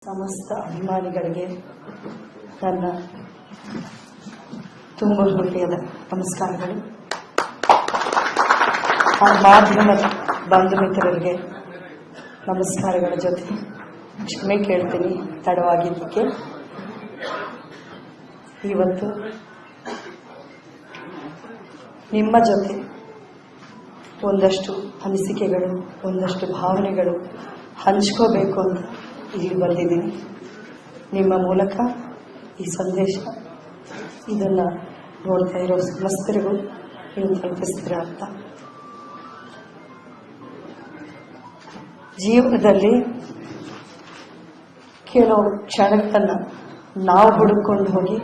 ಸಮಸ್ತ ಅಭಿಮಾನಿಗಳಿಗೆ ನನ್ನ ತುಂಬ ಹೃದಯದ ನಮಸ್ಕಾರಗಳು. ಮಾಧ್ಯಮ ಬಂಧು ಮಿತ್ರರಿಗೆ ನಮಸ್ಕಾರಗಳ ಜೊತೆ ಕ್ಷಮೆ ಕೇಳ್ತೀನಿ ತಡವಾಗಿದ್ದಕ್ಕೆ. ಇವತ್ತು ನಿಮ್ಮ ಜೊತೆ ಒಂದಷ್ಟು ಅನಿಸಿಕೆಗಳು, ಒಂದಷ್ಟು ಭಾವನೆಗಳು ಹಂಚ್ಕೋಬೇಕು ಅಂತ ಇಲ್ಲಿ ಬಂದಿದ್ದೀನಿ. ನಿಮ್ಮ ಮೂಲಕ ಈ ಸಂದೇಶ ಇದನ್ನು ನೋಡ್ತಾ ಇರೋ ಸಮಸ್ತರಿಗೂ ನೀವು ತಲುಪಿಸ್ತೀರ ಅಂತ. ಜೀವನದಲ್ಲಿ ಕೆಲವು ಕ್ಷಣಗಳನ್ನು ನಾವು ಹುಡುಕೊಂಡು ಹೋಗಿ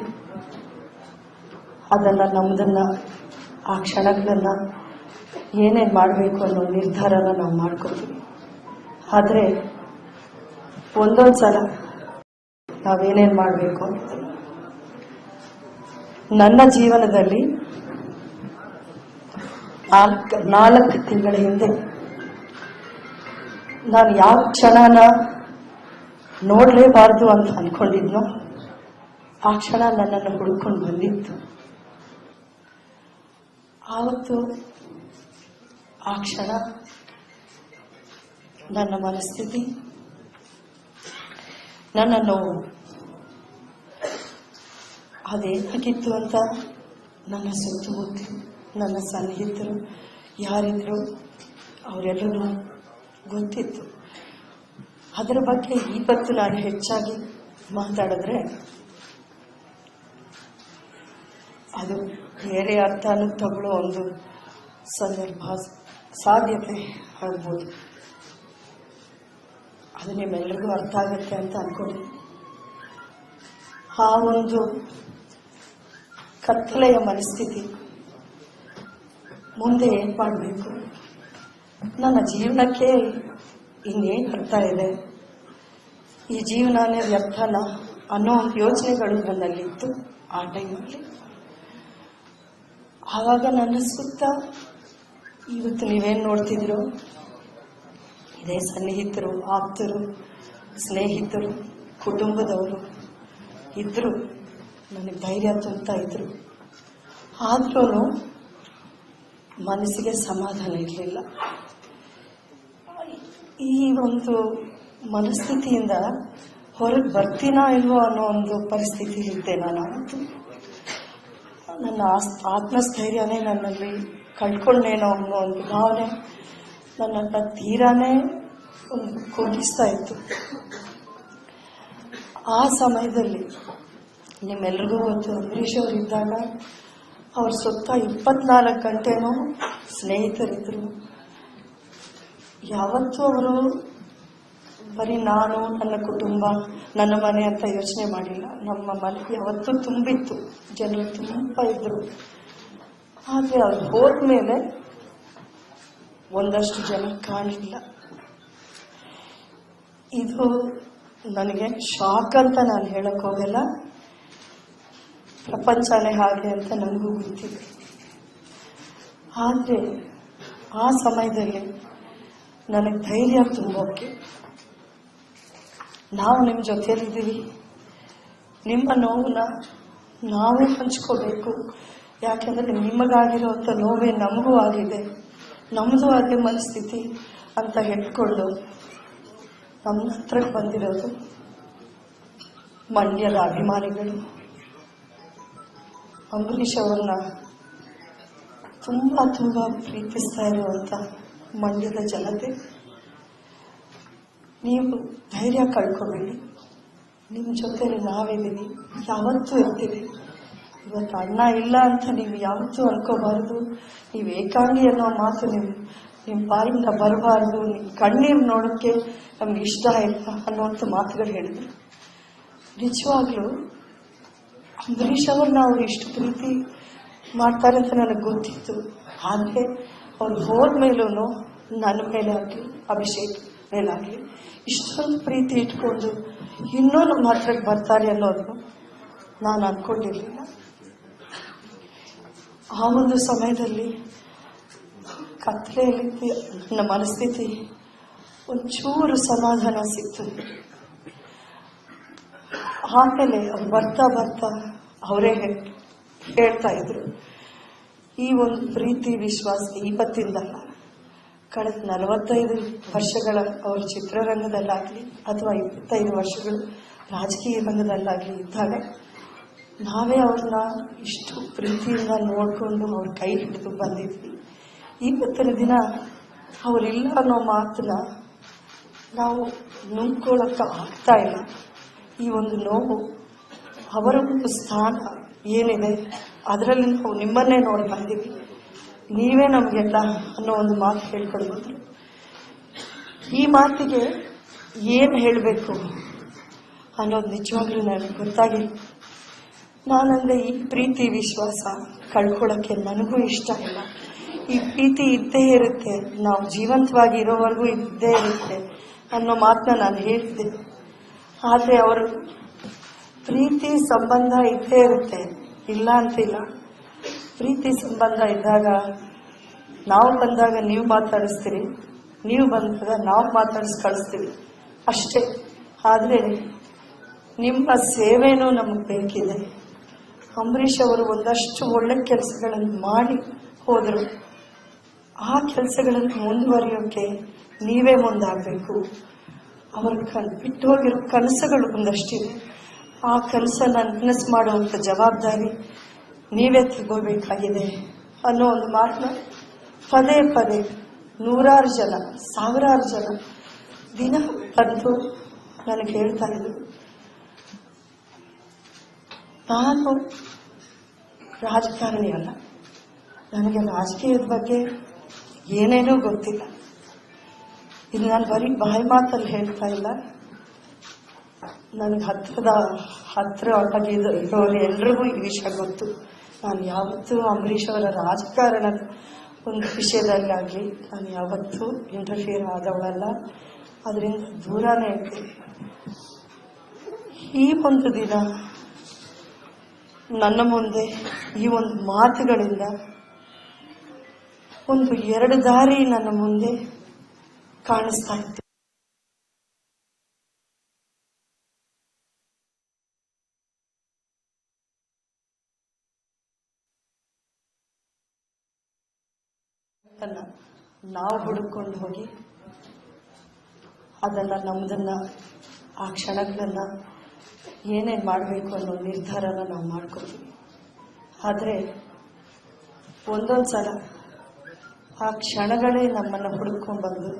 ಅದನ್ನು ನಮ್ಮದನ್ನು ಆ ಕ್ಷಣಗಳನ್ನು ಏನೇನು ಮಾಡಬೇಕು ಅನ್ನೋ ನಿರ್ಧಾರನ ನಾವು ಮಾಡ್ಕೊತೀವಿ. ಆದರೆ ಒಂದೊಂದು ಸಲ ನಾವೇನೇನು ಮಾಡಬೇಕು ಅಂತ ನನ್ನ ಜೀವನದಲ್ಲಿ 4 ತಿಂಗಳ ಹಿಂದೆ ನಾನು ಯಾವ ಕ್ಷಣನ ನೋಡಲೇಬಾರ್ದು ಅಂತ ಅಂದ್ಕೊಂಡಿದ್ನೋ ಆ ಕ್ಷಣ ನನ್ನನ್ನು ಹುಡುಕೊಂಡು ಬಂದಿತ್ತು. ಆವತ್ತು ಆ ಕ್ಷಣ ನನ್ನ ಮನಸ್ಥಿತಿ, ನನ್ನ ನೋವು ಅದೇನಾಗಿತ್ತು ಅಂತ ನನ್ನ ಸುತ್ತಮುತ್ತ ನನ್ನ ಸನ್ನಿಹಿತರು ಯಾರಿದ್ರು ಅವರೆಲ್ಲರೂ ಗೊತ್ತಿತ್ತು. ಅದರ ಬಗ್ಗೆ ಇವತ್ತು ನಾನು ಹೆಚ್ಚಾಗಿ ಮಾತಾಡಿದ್ರೆ ಅದು ಬೇರೆ ಅರ್ಥನ ತಗೊಳ್ಳೋ ಒಂದು ಸಂದರ್ಭ ಸಾಧ್ಯತೆ ಆಗ್ಬೋದು. ಅದು ನಿಮ್ಮೆಲ್ಲರಿಗೂ ಅರ್ಥ ಆಗುತ್ತೆ ಅಂತ ಅನ್ಕೊಳ್ಳಿ. ಆ ಒಂದು ಕತ್ತಲೆಯ ಮನಸ್ಥಿತಿ ಮುಂದೆ ಏನ್ ಮಾಡಬೇಕು, ನನ್ನ ಜೀವನಕ್ಕೆ ಇನ್ನೇನು ಅರ್ಥ ಇದೆ, ಈ ಜೀವನನೇ ವ್ಯರ್ಥನ ಅನ್ನೋ ಒಂದು ಯೋಚನೆಗಳು ನನ್ನಲ್ಲಿತ್ತು ಆ ಟೈಮಲ್ಲಿ. ಆವಾಗ ನನ್ನ ಸುತ್ತ ಇವತ್ತು ನೀವೇನು ನೋಡ್ತಿದ್ರು ಇದೇ ಸನ್ನಿಹಿತರು, ಆಪ್ತರು, ಸ್ನೇಹಿತರು, ಕುಟುಂಬದವರು ಇದ್ರು, ನನಗೆ ಧೈರ್ಯ ತುಂಬ್ತಾ ಇದ್ರು. ಆದ್ರೂ ಮನಸ್ಸಿಗೆ ಸಮಾಧಾನ ಇರಲಿಲ್ಲ. ಈ ಒಂದು ಮನಸ್ಥಿತಿಯಿಂದ ಹೊರಗೆ ಬರ್ತೀನಾ ಇಲ್ವೋ ಅನ್ನೋ ಒಂದು ಪರಿಸ್ಥಿತಿ ಇದ್ದೆ ನಾನು. ನನ್ನ ಆತ್ಮಸ್ಥೈರ್ಯನೇ ನನ್ನಲ್ಲಿ ಕಳ್ಕೊಂಡೇನೋ ಅನ್ನೋ ಒಂದು ಭಾವನೆ ನನ್ನನ್ನು ತೀರಾನೇ ಒಂದು ಕುಗ್ಗಿಸ್ತಾ ಇತ್ತು. ಆ ಸಮಯದಲ್ಲಿ ನಿಮ್ಮೆಲ್ರಿಗೂ ಗೊತ್ತು, ಅಂಬರೀಷ್ ಅವರು ಇದ್ದಾಗ ಅವ್ರ ಸುತ್ತ 24 ಗಂಟೆನೂ ಸ್ನೇಹಿತರಿದ್ರು. ಯಾವತ್ತೂ ಅವರು ಬರೀ ನಾನು, ನನ್ನ ಕುಟುಂಬ, ನನ್ನ ಮನೆ ಅಂತ ಯೋಚನೆ ಮಾಡಿಲ್ಲ. ನಮ್ಮ ಮನೆ ಯಾವತ್ತೂ ತುಂಬಿತ್ತು, ಜನರು ತುಂಬ ಇದ್ರು. ಆದರೆ ಅವ್ರು ಹೋದ್ಮೇಲೆ ಒಂದಷ್ಟು ಜನ ಕಾಣಲಿಲ್ಲ. ಇದು ನನಗೆ ಶಾಕ್ ಅಂತ ನಾನು ಹೇಳಕ್ ಹೋಗಲ್ಲ, ಪ್ರಪಂಚನೇ ಹಾಗೆ ಅಂತ ನನಗೂ ಗೊತ್ತಿದೆ. ಆದರೆ ಆ ಸಮಯದಲ್ಲಿ ನನಗೆ ಧೈರ್ಯ ತುಂಬೋಕೆ, ನಾವು ನಿಮ್ಮ ಜೊತೆಯಲ್ಲಿದ್ದೀವಿ, ನಿಮ್ಮ ನೋವನ್ನ ನಾವೇ ಹಂಚ್ಕೋಬೇಕು. ಯಾಕೆಂದರೆ ನಿಮಗಾಗಿರೋಂಥ ನೋವೇ ನಮಗೂ ಆಗಿದೆ, ನಮ್ಮದು ಅದೇ ಮನಸ್ಥಿತಿ ಅಂತ ಹೇಳ್ಕೊಂಡು ನಮ್ಮ ಹತ್ರಕ್ಕೆ ಬಂದಿರೋದು ಮಂಡ್ಯದ ಅಭಿಮಾನಿಗಳು. ಅಂಬರೀಷ್ ಅವ್ರನ್ನ ತುಂಬ ತುಂಬ ಪ್ರೀತಿಸ್ತಾ ಇರುವಂಥ ಮಂಡ್ಯದ ಜನತೆ, ನೀವು ಧೈರ್ಯ ಕಳ್ಕೊಬೇಡಿ, ನಿಮ್ಮ ಜೊತೆಲಿ ನಾವಿದ್ದೀವಿ, ಯಾವತ್ತೂ ಇರ್ತೀವಿ. ಇವತ್ತು ಅಣ್ಣ ಇಲ್ಲ ಅಂತ ನೀವು ಯಾವತ್ತೂ ಅನ್ಕೋಬಾರ್ದು. ನೀವು ಏಕಾಂಗಿ ಅನ್ನೋ ಮಾತು ನಿಮ್ಮ ಬಾಯಿಂದ ಬರಬಾರ್ದು. ನಿಮ್ಮ ಕಣ್ಣೀರು ನೋಡೋಕ್ಕೆ ನಮ್ಗೆ ಇಷ್ಟ ಇಲ್ಲ ಅನ್ನೋಂಥ ಮಾತುಗಳು ಹೇಳಿದ್ರು. ನಿಜವಾಗ್ಲೂ ಅಂಬರೀಷ್ ಅವ್ರನ್ನ ಅವ್ರು ಇಷ್ಟು ಪ್ರೀತಿ ಮಾಡ್ತಾರೆ ಅಂತ ನನಗೆ ಗೊತ್ತಿತ್ತು. ಆದರೆ ಅವ್ರು ಹೋದ್ಮೇಲೂ ನನ್ನ ಮೇಲೆ ಆಗಲಿ, ಅಭಿಷೇಕ್ ಮೇಲಾಗಲಿ ಇಷ್ಟೊಂದು ಪ್ರೀತಿ ಇಟ್ಕೊಂಡು ಇನ್ನೂ ನಮ್ಮ ಹತ್ರಕ್ಕೆ ಬರ್ತಾರೆ ಅನ್ನೋದು ನಾನು ಅಂದ್ಕೊಂಡಿರಲಿಲ್ಲ. ಆ ಒಂದು ಸಮಯದಲ್ಲಿ ಕತ್ತಲೆಯಲ್ಲಿ ನನ್ನ ಮನಸ್ಥಿತಿ ಒಂಚೂರು ಸಮಾಧಾನ ಸಿಕ್ತು. ಆಮೇಲೆ ಅವ್ರು ಬರ್ತಾ ಬರ್ತಾ ಅವರೇ ಹೇಳ್ತಾ ಇದ್ರು, ಈ ಒಂದು ಪ್ರೀತಿ ವಿಶ್ವಾಸ ಇವತ್ತಿಂದಲ್ಲ, ಕಳೆದ 45 ವರ್ಷಗಳ ಅವ್ರ ಚಿತ್ರರಂಗದಲ್ಲಾಗಲಿ ಅಥವಾ 25 ವರ್ಷಗಳು ರಾಜಕೀಯ ರಂಗದಲ್ಲಾಗಲಿ ಇದ್ದಾಗ ನಾವೇ ಅವ್ರನ್ನ ಇಷ್ಟು ಪ್ರೀತಿಯಿಂದ ನೋಡಿಕೊಂಡು ಅವ್ರ ಕೈ ಹಿಡಿದು ಬಂದಿದ್ವಿ. ಇವತ್ತಿನ ದಿನ ಅವರಿಲ್ಲ ಅನ್ನೋ ಮಾತನ್ನ ನಾವು ನುಂಗ್ಕೊಳ್ಳೋಕ್ಕೆ ಆಗ್ತಾ ಇಲ್ಲ. ಈ ಒಂದು ನೋವು, ಅವರ ಒಂದು ಸ್ಥಾನ ಏನಿದೆ ಅದರಲ್ಲಿ ನಾವು ನಿಮ್ಮನ್ನೇ ನೋಡಿ ಬಂದೀವಿ, ನೀವೇ ನಮಗೆಲ್ಲ ಅನ್ನೋ ಒಂದು ಮಾತು ಹೇಳ್ಕೊಡ್ಬೋದು. ಈ ಮಾತಿಗೆ ಏನು ಹೇಳಬೇಕು ಅನ್ನೋದು ನಿಜವಾಗ್ಲೂ ನನಗೆ ಗೊತ್ತಾಗಿಲ್ಲ. ನಾನಂದರೆ ಈ ಪ್ರೀತಿ ವಿಶ್ವಾಸ ಕಳ್ಕೊಳ್ಳೋಕ್ಕೆ ನನಗೂ ಇಷ್ಟ ಇಲ್ಲ. ಈ ಪ್ರೀತಿ ಇದ್ದೇ ಇರುತ್ತೆ, ನಾವು ಜೀವಂತವಾಗಿ ಇರೋವರೆಗೂ ಇದ್ದೇ ಇರುತ್ತೆ ಅನ್ನೋ ಮಾತನ್ನ ನಾನು ಹೇಳಿದ್ದೆ. ಆದರೆ ಅವರು ಪ್ರೀತಿ ಸಂಬಂಧ ಇದ್ದೇ ಇರುತ್ತೆ, ಇಲ್ಲ ಅಂತಿಲ್ಲ. ಪ್ರೀತಿ ಸಂಬಂಧ ಇದ್ದಾಗ ನಾವು ಬಂದಾಗ ನೀವು ಮಾತಾಡಿಸ್ತೀರಿ, ನೀವು ಬಂದಾಗ ನಾವು ಮಾತಾಡಿಸಿ ಕಳಿಸ್ತೀವಿ ಅಷ್ಟೇ. ಆದರೆ ನಿಮ್ಮ ಸೇವೆನೂ ನಮಗೆ ಬೇಕಿದೆ. ಅಂಬರೀಷ್ ಅವರು ಒಂದಷ್ಟು ಒಳ್ಳೆ ಕೆಲಸಗಳನ್ನು ಮಾಡಿ ಹೋದರು. ಆ ಕೆಲಸಗಳನ್ನು ಮುಂದುವರಿಯೋಕ್ಕೆ ನೀವೇ ಮುಂದಾಗಬೇಕು. ಅವ್ರ ಬಿಟ್ಟು ಹೋಗಿರೋ ಕನಸುಗಳು ಒಂದಷ್ಟಿದೆ, ಆ ಕನಸನ್ನು ನನಸು ಮಾಡುವಂಥ ಜವಾಬ್ದಾರಿ ನೀವೇ ತಗೋಬೇಕಾಗಿದೆ ಅನ್ನೋ ಒಂದು ಮಾತನ್ನ ಪದೇ ಪದೇ ನೂರಾರು ಜನ, ಸಾವಿರಾರು ಜನ ದಿನ ಬಂದು ನನಗೆ ಹೇಳ್ತಾ ಇದ್ರು. ನಾನು ರಾಜಕಾರಣಿ ಅಲ್ಲ, ನನಗೆ ರಾಜಕೀಯದ ಬಗ್ಗೆ ಏನೇನೂ ಗೊತ್ತಿಲ್ಲ. ಇದು ನಾನು ಬರೀ ಬಾಯಿ ಮಾತಲ್ಲಿ ಹೇಳ್ತಾ ಇಲ್ಲ. ನನಗೆ ಹತ್ರ ಇರೋರು ಎಲ್ರಿಗೂ ಈ ವಿಷಯ ಗೊತ್ತು. ನಾನು ಯಾವತ್ತೂ ಅಂಬರೀಷ್ ಅವರ ರಾಜಕಾರಣದ ಒಂದು ವಿಷಯದಲ್ಲಾಗಲಿ ನಾನು ಯಾವತ್ತೂ ಇಂಟರ್ಫಿಯರ್ ಆದವಳಲ್ಲ, ಅದರಿಂದ ದೂರನೇ ಇರ್ತೀನಿ. ಈ ಒಂದು ದಿನ ನನ್ನ ಮುಂದೆ ಈ ಒಂದು ಮಾತುಗಳಿಂದ ಒಂದು 2 ದಾರಿ ನನ್ನ ಮುಂದೆ ಕಾಣಿಸ್ತಾ ಇತ್ತು. ನಾವು ಹುಡುಕೊಂಡು ಹೋಗಿ ಅದನ್ನ ನಮ್ದನ್ನ ಆ ಕ್ಷಣಗಳನ್ನ ಏನೇನು ಮಾಡಬೇಕು ಅನ್ನೋ ನಿರ್ಧಾರನ ನಾವು ಮಾಡ್ಕೊತೀವಿ. ಆದರೆ ಒಂದೊಂದು ಸಲ ಆ ಕ್ಷಣಗಳೇ ನಮ್ಮನ್ನು ಹುಡುಕೊಂಡ್ಬಂದು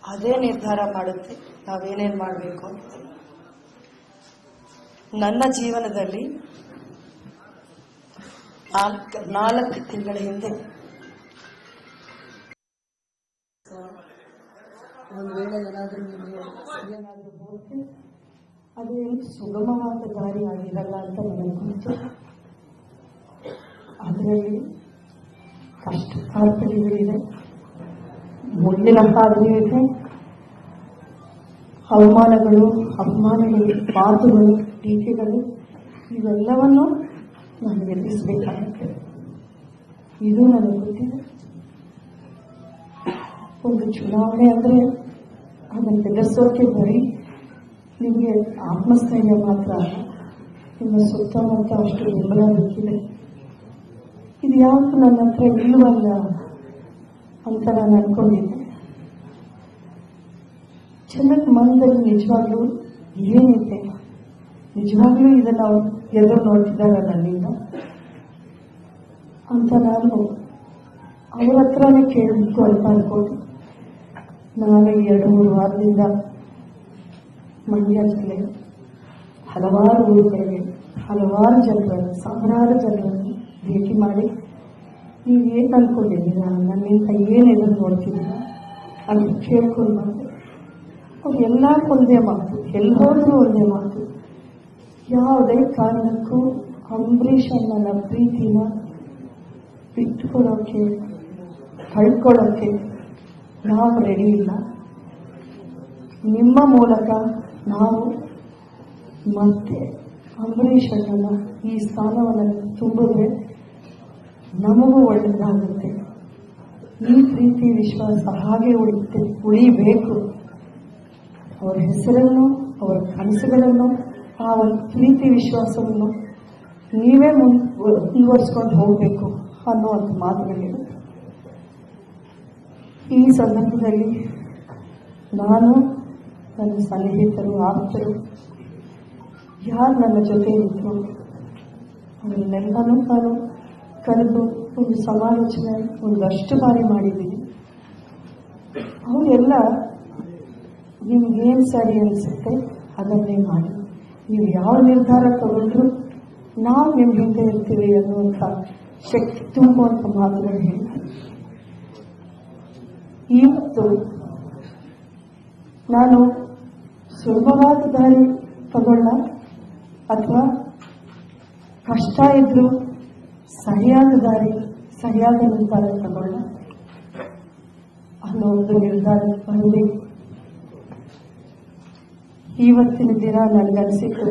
ಅದೇ ನಿರ್ಧಾರ ಮಾಡುತ್ತೆ ನಾವೇನೇನು ಮಾಡಬೇಕು ಅಂತ. ನನ್ನ ಜೀವನದಲ್ಲಿ 4 ತಿಂಗಳ ಹಿಂದೆ ಒಂದು ವೇಳೆ ಏನಾದರೂ ನಿಮಗೆ ಏನಾದರೂ ಹೋಗಿ ಅದೇನು ಸುಗಮವಾದ ದಾರಿ ಆಗಿರಲ್ಲ ಅಂತ ನನಗೆ ಗೊತ್ತು. ಅದರಲ್ಲಿ ಕಷ್ಟ ಕಾರ್ಪಣ್ಯಗಳಿದೆ, ಮುಳ್ಳಿನ ಹಾದಿ ಇದೆ, ಅವಮಾನಗಳು, ಮಾತುಗಳು, ಟೀಕೆಗಳು, ಇವೆಲ್ಲವನ್ನು ನಾನು ಎದುರಿಸಬೇಕಾಗುತ್ತೆ. ಇದು ನನಗೆ ಗೊತ್ತಿದೆ. ಒಂದು ಚುನಾವಣೆ ಅಂದರೆ ಅದನ್ನು ಎದುರಿಸೋಕೆ ಬರೀ ನಿಮಗೆ ಆತ್ಮಸ್ಥೈರ್ಯ ಮಾತ್ರ ಅಲ್ಲ, ನಿಮ್ಮ ಸುತ್ತಮುತ್ತ ಅಷ್ಟು ಬೆಂಬಲ ಬೇಕಿದೆ. ಇದು ಯಾವತ್ತೂ ನನ್ನ ಹತ್ರ ಇಲ್ಲವಲ್ಲ ಅಂತ ನಾನು ಅನ್ಕೊಂಡಿದ್ದೆ. ಜನರ ಮನದಲ್ಲಿ ನಿಜವಾಗ್ಲೂ ಏನಿದೆ, ನಿಜವಾಗ್ಲೂ ಇದನ್ನು ಅವ್ರು ಎದುರು ನೋಡ್ತಿದ್ದಾರ ನನ್ನಿಂದ ಅಂತ ನಾನು ಅವ್ರ ಹತ್ರನೇ ಕೇಳಬೇಕು ಅಂತ ಅನ್ಕೊಂಡು ನಾನು 2-3 ವಾರದಿಂದ ಮಂಡ್ಯ ಜಿಲ್ಲೆ ಹಲವಾರು ಊರುಗಳಿಗೆ ಹಲವಾರು ಜನರನ್ನು, ಸಾವಿರಾರು ಜನರನ್ನು ಭೇಟಿ ಮಾಡಿ ನೀವೇನು ಅಂದ್ಕೊಂಡಿದ್ದೀರಾ, ನನ್ನಿಂದ ಏನು ಎದುರು ನೋಡ್ತಿದ್ದೀರಾ ಅಂತ ಕೇಳ್ಕೊಂಡು ಬಂದೆ. ಅವ್ರು ಎಲ್ಲರೂ ಒಂದೇ ಮಾತು, ಎಲ್ಲೋದ್ರೂ ಒಂದೇ ಮಾತು, ಯಾವುದೇ ಕಾರಣಕ್ಕೂ ಅಂಬರೀಷ್ ಅಣ್ಣನ ಪ್ರೀತಿನ ಬಿಟ್ಟುಕೊಡೋಕ್ಕೆ, ಕಳ್ಕೊಳ್ಳೋಕ್ಕೆ ನಾವು ರೆಡಿ ಇಲ್ಲ. ನಿಮ್ಮ ಮೂಲಕ ನಾವು ಮತ್ತೆ ಅಂಬರೀಷ್ ಅಣ್ಣನ ಈ ಸ್ಥಾನವನ್ನು ತುಂಬಿದ್ರೆ ನಮಗೂ ಒಳ್ಳೆಯದಾಗುತ್ತೆ. ಈ ಪ್ರೀತಿ ವಿಶ್ವಾಸ ಹಾಗೆ ಉಳಿಬೇಕು. ಅವರ ಹೆಸರನ್ನು, ಅವರ ಕನಸುಗಳನ್ನು ಆ ಒಂದು ಪ್ರೀತಿ ವಿಶ್ವಾಸವನ್ನು ನೀವೇ ಮುಂದುವರಿಸ್ಕೊಂಡು ಹೋಗಬೇಕು ಅನ್ನುವಂಥ ಮಾತುಗಳಿವೆ. ಈ ಸಂದರ್ಭದಲ್ಲಿ ನಾನು, ನನ್ನ ಸ್ನೇಹಿತರು, ಆಪ್ತರು ಯಾರು ನನ್ನ ಜೊತೆ ಇದ್ರು ಅವರನ್ನೆಲ್ಲನೂ ನಾನು ಕರೆದು ಒಂದು ಸಮಾಲೋಚನೆ ಒಂದಷ್ಟು ಬಾರಿ ಮಾಡಿದ್ದೀನಿ. ಅವರೆಲ್ಲ ನಿಮ್ಗೇನು ಸರಿ ಅನಿಸುತ್ತೆ ಅದನ್ನೇ ಮಾಡಿ, ನೀವು ಯಾವ ನಿರ್ಧಾರ ತಗೊಂಡ್ರು ನಾವು ನಿಮ್ಮ ಹಿಂದೆ ಇರ್ತೀವಿ ಅನ್ನುವಂಥ ಶಕ್ತಿ ತುಂಬುವಂಥ ಮಾತುಗಳು ಹೇಳ್ತಾರೆ. ಇವತ್ತು ನಾನು ಸುಲಭವಾದ ದಾರಿ ತಗೊಳ್ಳ ಅಥವಾ ಕಷ್ಟ ಇದ್ರು ಸರಿಯಾದ ದಾರಿ, ಸರಿಯಾದ ನಿರ್ಧಾರ ತಗೊಳ್ಳ ಅನ್ನೋ ಒಂದು ನಿರ್ಧಾರ ಬಂದು ಇವತ್ತಿನ ದಿನ ನನಗನ್ಸಿತ್ತು,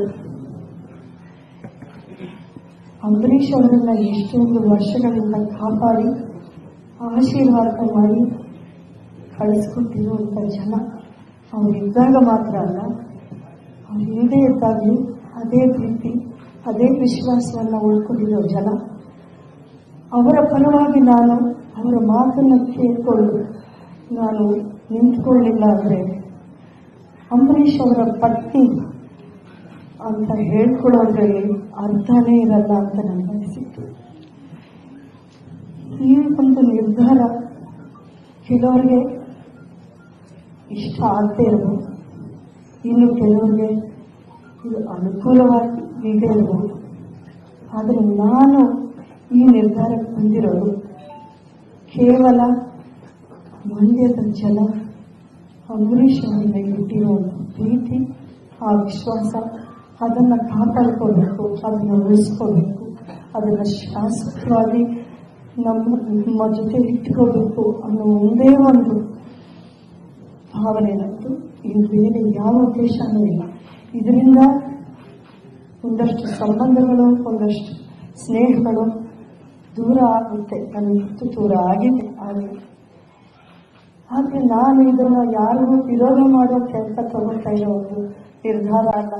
ಅಂಬರೀಷ್ ಅವರನ್ನ ಎಷ್ಟೊಂದು ವರ್ಷಗಳಿಂದ ಕಾಪಾಡಿ ಆಶೀರ್ವಾದ ಮಾಡಿ ಕಳಿಸ್ಕೊಟ್ಟಿರುವಂಥ ಜನ ಅವರಿದ್ದಾಗ ಮಾತ್ರ ಅಲ್ಲ, ಅವ್ರು ಹಿಂದೆ ಇದ್ದಾಗಲೂ ಅದೇ ಪ್ರೀತಿ, ಅದೇ ವಿಶ್ವಾಸವನ್ನು ಉಳ್ಕೊಂಡಿರೋ ಜನ. ಅವರ ಪರವಾಗಿ ನಾನು ಅವರ ಮಾತನ್ನು ಕೇಳಿಕೊಂಡು ನಾನು ನಿಂತ್ಕೊಳ್ಳಿಲ್ಲ ಅಂದರೆ ಅಂಬರೀಷ್ ಅವರ ಪತ್ನಿ ಅಂತ ಹೇಳ್ಕೊಳ್ಳೋದ್ರಲ್ಲಿ ಅರ್ಥನೇ ಇರಲ್ಲ ಅಂತ ನನಗನ್ನಿಸಿತ್ತು. ಈ ಒಂದು ನಿರ್ಧಾರ ಕೆಲವರಿಗೆ ಇಷ್ಟ ಆಗದೆ ಇರಬಹುದು, ಇನ್ನು ಕೆಲವರಿಗೆ ಇದು ಅನುಕೂಲವಾಗಿ ಹೀಗೆ ಇರಬಹುದು. ಆದರೆ ನಾನು ಈ ನಿರ್ಧಾರಕ್ಕೆ ಬಂದಿರೋದು ಕೇವಲ ಮಂಡ್ಯದ ಜನ ಅಂಬರೀಷ್ ಅವರಿಗೆ ಇಟ್ಟಿರೋ ಪ್ರೀತಿ, ಆ ವಿಶ್ವಾಸ, ಅದನ್ನು ಕಾಪಾಡ್ಕೋಬೇಕು, ಅದನ್ನು ಉಳಿಸ್ಕೋಬೇಕು, ಅದನ್ನು ಶಾಶ್ವತವಾಗಿ ನಮ್ಮ ಜೊತೆ ಇಟ್ಕೋಬೇಕು ಅನ್ನೋ ಒಂದೇ ಒಂದು ಭಾವನೆ ನಮ್ಮದು. ಇದು ಬೇರೆ ಯಾವ ಉದ್ದೇಶನೂ ಇಲ್ಲ. ಇದರಿಂದ ಒಂದಷ್ಟು ಸಂಬಂಧಗಳು, ಒಂದಷ್ಟು ಸ್ನೇಹಗಳು ದೂರ ಆಗುತ್ತೆ, ನನಗೆ ದೂರ ಆಗಿದೆ. ಆದರೆ ನಾನು ಇದನ್ನು ಯಾರಿಗೂ ವಿರೋಧ ಮಾಡೋ ಕೆಲಸ ತಗೊಳ್ತಾ ಇರೋ ಒಂದು ನಿರ್ಧಾರ ಅಲ್ಲ.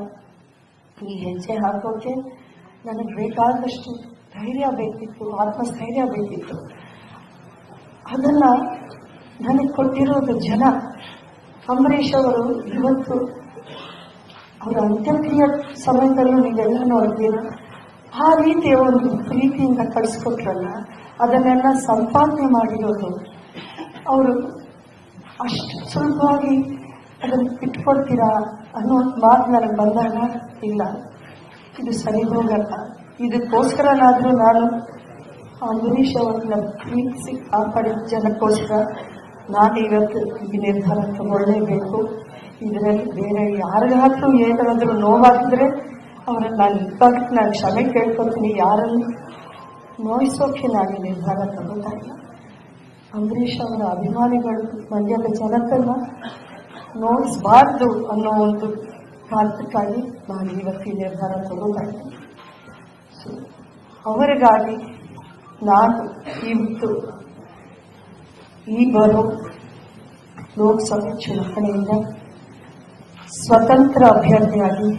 ಈ ಹೆಜ್ಜೆ ಹಾಕೋಕೆ ನನಗೆ ಬೇಕಾದಷ್ಟು ಧೈರ್ಯ ಬೇಕಿತ್ತು, ಆತ್ಮಸ್ಥೈರ್ಯ ಬೇಕಿತ್ತು. ಅದನ್ನ ನನಗೆ ಕೊಟ್ಟಿರೋದು ಜನ. ಅಂಬರೀಷ್ ಅವರು ಇವತ್ತು ಅವರ ಅಂತ್ಯಕ್ರಿಯೆ ಸಮಯದಲ್ಲೂ ನೀವೆಲ್ಲ ನೋಡ್ತೀರ, ಆ ರೀತಿಯ ಒಂದು ಪ್ರೀತಿಯಿಂದ ಕಳಿಸ್ಕೊಟ್ರಲ್ಲ, ಅದನ್ನೆಲ್ಲ ಸಂಪಾದನೆ ಮಾಡಿರೋದು ಅವರು ಅಷ್ಟು ಸುಲಭವಾಗಿ ಅದನ್ನು ಇಟ್ಕೊಡ್ತೀರಾ ಅನ್ನೋ ಮಾತು ನನಗೆ ಬಂದಾಗ, ಇಲ್ಲ ಇದು ಸರಿ ಹೋಗಲ್ಲ, ಇದಕ್ಕೋಸ್ಕರನಾದರೂ ನಾನು ಅಂಬರೀಷ್ ಅವ್ರನ್ನ ಪ್ರೀತಿಸಿ ಕಾಪಾಡಿದ ಜನಕ್ಕೋಸ್ಕರ ನಾನು ಇವತ್ತು ಈ ನಿರ್ಧಾರ ತಗೊಳ್ಳೇಬೇಕು. ಇದರಲ್ಲಿ ಬೇರೆ ಯಾರಿಗಾದ್ರೂ ಏನಾದರೂ ನೋವಾಗಿದ್ರೆ ಅವರನ್ನು ನಾನು ಇಬ್ಬಾಗಿ ನಾನು ಕ್ಷಮೆ ಕೇಳ್ಕೊತೀನಿ. ಯಾರನ್ನು ನೋಯಿಸೋಕೆ ನಾನು ನಿರ್ಧಾರ ತಗೋತಾ ಇಲ್ಲ. ಅಂಬರೀಷ್ ಅವರ ಅಭಿಮಾನಿಗಳು ಮಂಡ್ಯದ ಜನತನ್ನ ನೋಯಿಸಬಾರ್ದು ಅನ್ನೋ ಒಂದು ಕಾರಣಕ್ಕಾಗಿ ನಾನು ಇವತ್ತು ಈ ನಿರ್ಧಾರ ತಗೋತಾ ಇದ್ದೀನಿ. ಅವರಿಗಾಗಿ ನಾನು ಇವತ್ತು ಈ ಬರೋ ಲೋಕಸಭೆ ಚುನಾವಣೆಯಿಂದ ಸ್ವತಂತ್ರ ಅಭ್ಯರ್ಥಿಯಾಗಿ